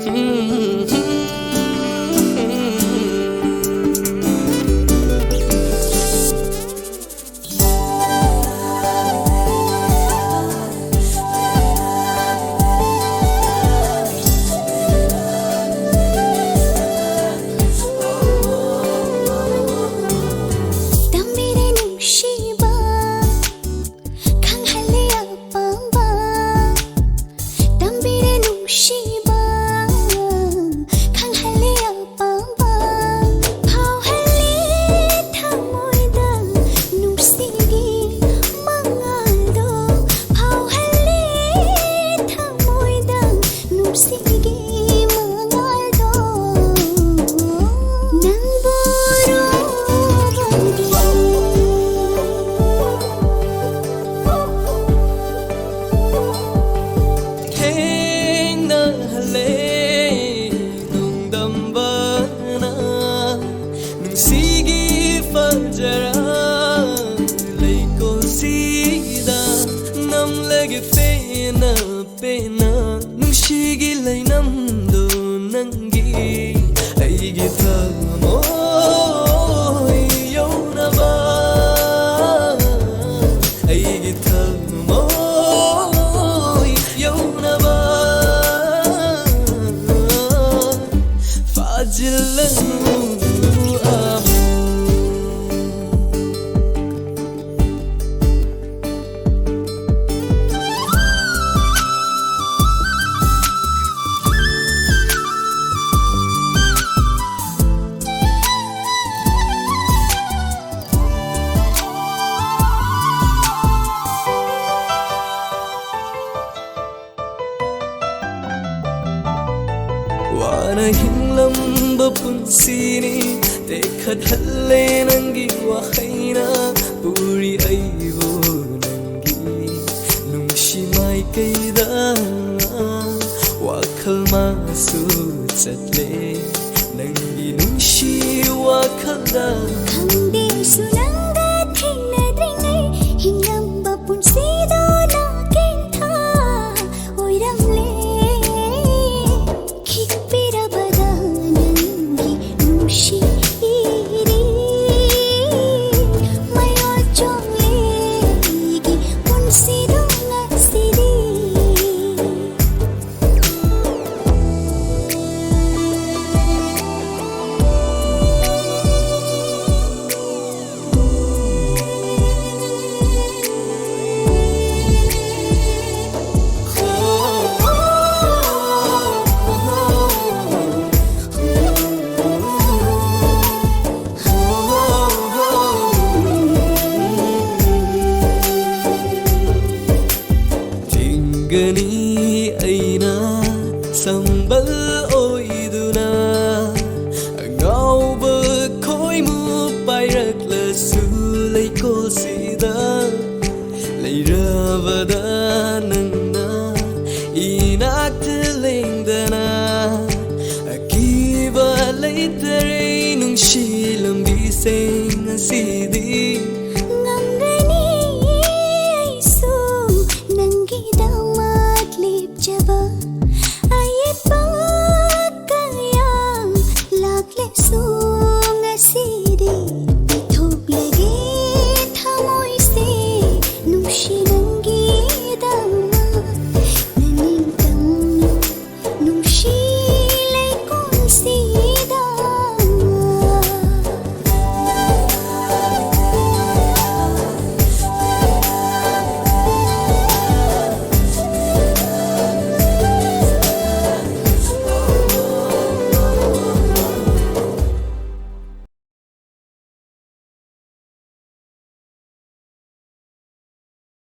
nungshiba lay namdo nangi aigi thamoy yaunaba aigi thamoy yaunaba fajilan wana hinglamba punsini dekhathale nangi wahaina puri aibo nangi nungshimai kaida wakhal masu chatle nangi nungshi wakhalda khangde sunanga thaina dringai hinglamba punsida na kentha oiramle gani aina sambal oiduna ngauba khoimu pairaklasu leiko sida leirabada nangna inakta lengdana akiba leitare nungshi lambi seng asida